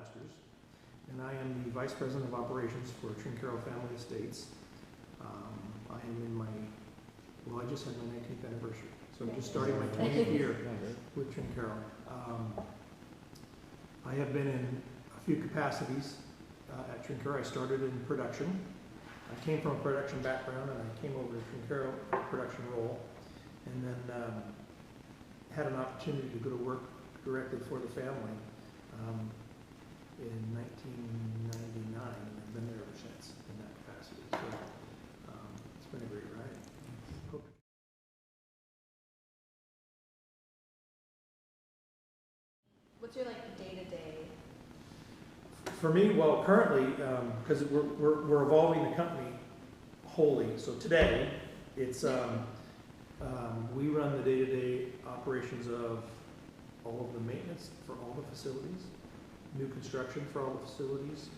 Masters, and I am the Vice President of Operations for Trinchero Family Estates. I am in my, well, I just had my 19th anniversary, so I'm just starting my 20th year with Trinchero. I have been in a few capacities at Trinchero. I started in production. I came from a production background, and I came over to Trinchero production role, and then had an opportunity to go to work directly for the family in 1999, and I've been there ever since in that capacity. So it's been a great ride. What's your day-to-day? For me, well, currently, because we're evolving the company wholly. So today, it's we run the day-to-day operations of all of the maintenance for all the facilities, new construction for all the facilities,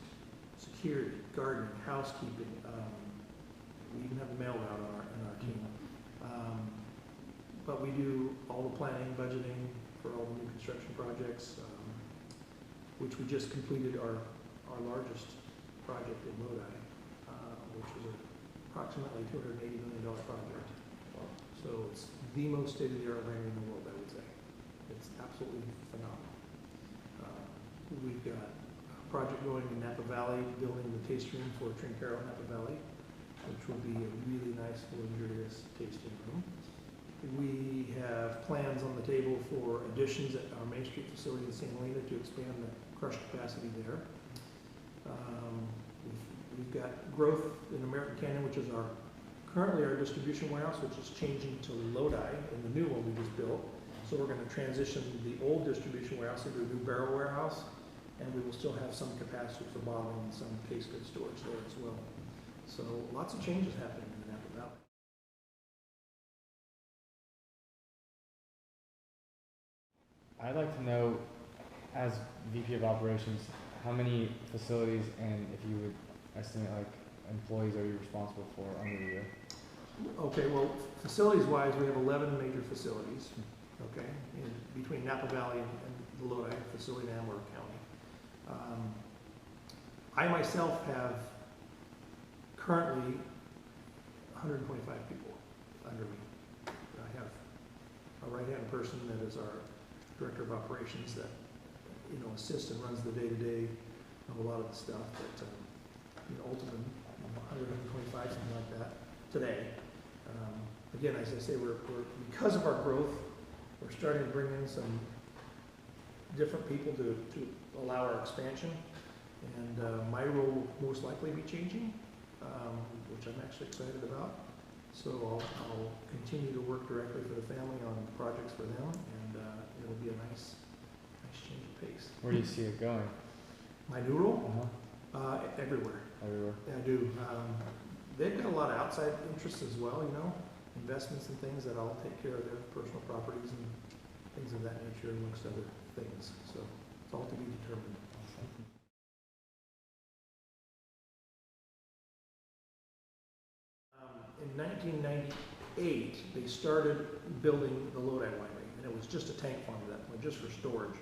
security, gardening, housekeeping. We even have a mail route in our team. But we do all the planning, budgeting for all the new construction projects, which we just completed our largest project in Lodi, which was approximately $280 million project. So it's the most state-of-the-art winery in the world, I would say. It's absolutely phenomenal. We've got a project going in Napa Valley, building the taste room for Trinchero Napa Valley, which will be a really nice, luxurious tasting room. We have plans on the table for additions at our Main Street facility in St. Helena to expand the crush capacity there. We've got growth in American Canyon, which is currently our distribution warehouse, which is changing to Lodi in the new one we just built. So we're going to transition the old distribution warehouse into a new barrel warehouse, and we will still have some capacity for bottling and some case goods storage there as well. So lots of changes happening in the Napa Valley. I'd like to know, as VP of Operations, how many facilities and if you would estimate employees are you responsible for under the year? Okay, well, facilities-wise, we have 11 major facilities, okay, between Napa Valley and the Lodi facility in Amador County. I myself have currently 125 people under me. I have a right-hand person that is our Director of Operations that, assists and runs the day-to-day of a lot of the stuff, but, ultimately, 125, something like that, today. Again, as I say, we're because of our growth, we're starting to bring in some different people to allow our expansion, and my role will most likely be changing, which I'm actually excited about. So I'll continue to work directly for the family on projects for them, and it'll be a nice change of pace. Where do you see it going? My new role? Everywhere. Everywhere. Yeah, I do. They've got a lot of outside interests as well, investments and things that I'll take care of their personal properties and things of that nature, amongst other things. So it's all to be determined. In 1998, they started building the Lodi winery, and it was just a tank farm at that point, just for storage.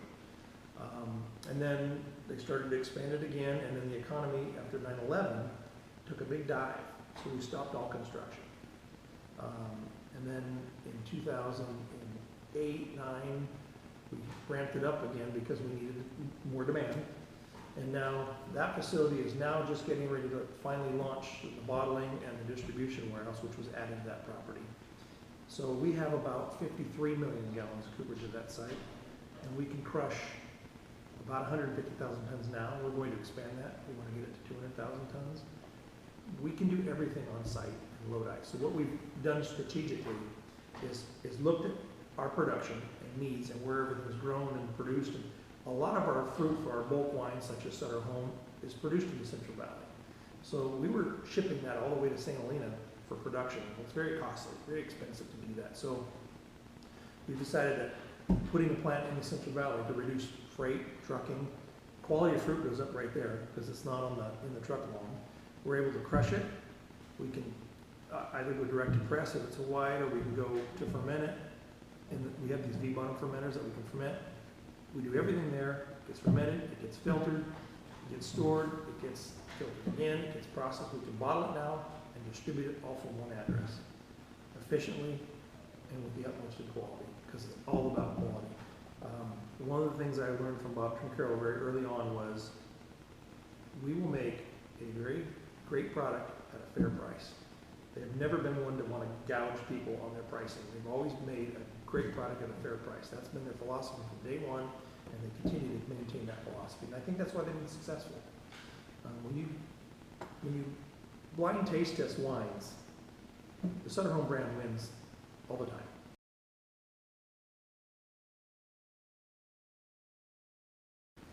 And then they started to expand it again, and then the economy after 9/11 took a big dive, so we stopped all construction. And then in 2008, 9, we ramped it up again because we needed more demand. And now that facility is now just getting ready to finally launch the bottling and the distribution warehouse, which was added to that property. So we have about 53 million gallons of cooperage at that site, and we can crush about 150,000 tons now. We're going to expand that. We want to get it to 200,000 tons. We can do everything on site in Lodi. So what we've done strategically is looked at our production and needs and where everything is grown and produced. And a lot of our fruit for our bulk wines, such as Sutter Home, is produced in the Central Valley. So we were shipping that all the way to St. Helena for production. It's very costly, very expensive to do that. So we decided that putting a plant in the Central Valley to reduce freight, trucking, quality of fruit goes up right there because it's not in the truck long. We're able to crush it. We can either go direct to press if it's a white, or we can go to ferment it. And we have these V-bottom fermenters that we can ferment. We do everything there. It gets fermented, it gets filtered, it gets stored, it gets filtered again, it gets processed. We can bottle it now and distribute it all from one address efficiently and with the utmost of quality, because it's all about quality. One of the things I learned from Bob Trinchero very early on was we will make a very great product at a fair price. They have never been one to want to gouge people on their pricing. They've always made a great product at a fair price. That's been their philosophy from day one, and they continue to maintain that philosophy. And I think that's why they've been successful. When you blind taste test wines, the Sutter Home brand wins all the time.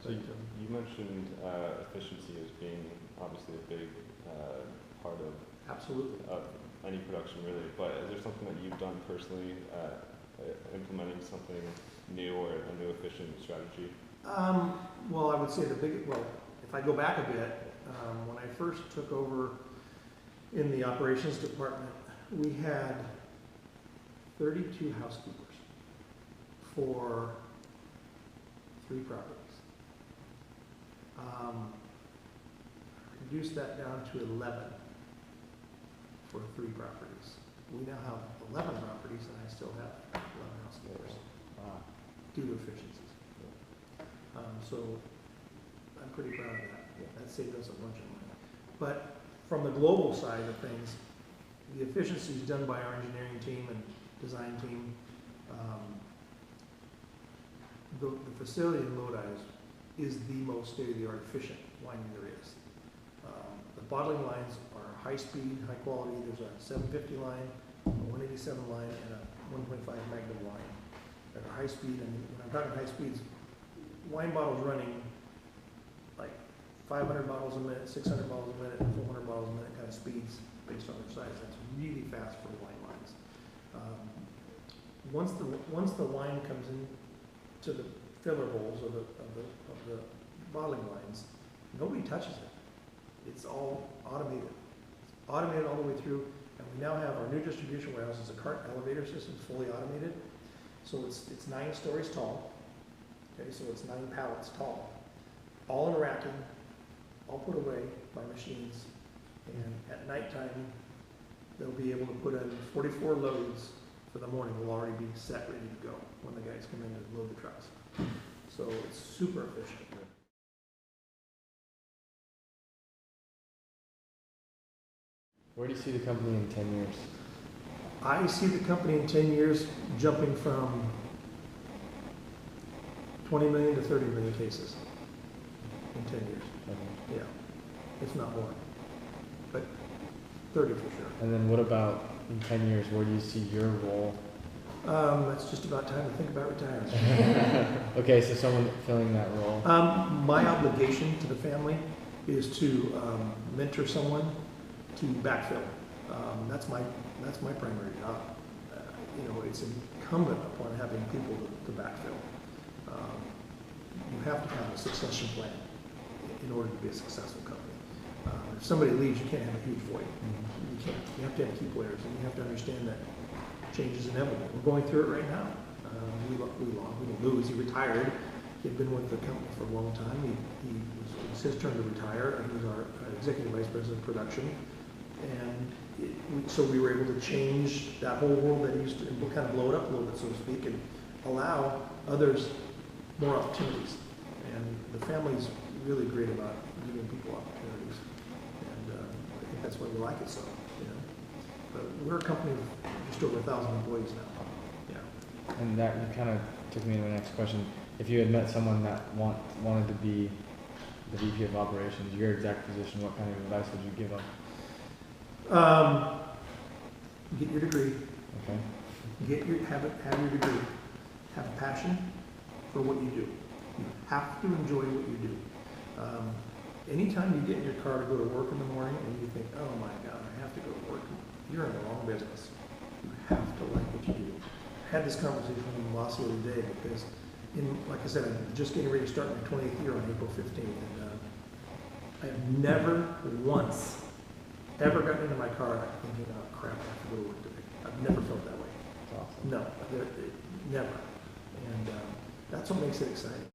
So you mentioned efficiency as being obviously a big part of Absolutely. Any production, really. But is there something that you've done personally, implementing something new or a new efficient strategy? Well, I would say if I go back a bit, when I first took over in the operations department, we had 32 housekeepers for 3 properties. Reduced that down to 11 for 3 properties. We now have 11 properties, and I still have 11 housekeepers due to efficiencies. So I'm pretty proud of that. That saved us a bunch of money. But from the global side of things, the efficiencies done by our engineering team and design team, the facility in Lodi is the most state-of-the-art efficient winery there is. The bottling lines are high speed, high quality. There's a 750 line, a 187 line, and a 1.5 Magnum line that are high speed. And when I'm talking high speeds, wine bottles running like 500 bottles a minute, 600 bottles a minute, 400 bottles a minute kind of speeds based on their size. That's really fast for wine lines. Once the wine comes in to the filler bowls of the bottling lines, nobody touches it. It's all automated. It's automated all the way through, and we now have our new distribution warehouse is a cart elevator system, fully automated. So it's 9 stories tall. Okay, so it's 9 pallets tall, all in racking, all put away by machines. And at nighttime, they'll be able to put in 44 loads for the morning. Will already be set, ready to go when the guys come in to load the trucks. So it's super efficient. Where do you see the company in 10 years? I see the company in 10 years jumping from 20 million to 30 million cases in 10 years. Okay. Yeah, if not more. But 30 for sure. And then what about in 10 years, where do you see your role? It's just about time to think about retiring. Okay, so someone filling that role. My obligation to the family is to mentor someone to backfill. That's my primary job. It's incumbent upon having people to backfill. You have to have a succession plan in order to be a successful company. If somebody leaves, you can't have a huge void. You can't. You have to have key players, and you have to understand that change is inevitable. We're going through it right now. We didn't lose. He retired. He'd been with the company for a long time. It was his turn to retire. He was our executive vice president of production. And so we were able to change that whole world that he used to, and kind of blow it up a little bit, so to speak, and allow others more opportunities. And the family's really great about giving people opportunities. And I think that's why we like it so, But we're a company of just over 1,000 employees now. Yeah. And that kind of took me to the next question. If you had met someone that wanted to be the VP of operations, your exact position, what kind of advice would you give them? Get your degree. Okay. Have your degree. Have a passion for what you do. You have to enjoy what you do. Anytime you get in your car to go to work in the morning and you think, oh my God, I have to go to work, you're in the wrong business. You have to like what you do. I had this conversation with Moss the other day because, like I said, I'm just getting ready to start my 20th year on April 15th. And I have never once ever gotten into my car thinking, oh crap, I have to go to work today. I've never felt that way. That's awesome. No, never. And that's what makes it exciting.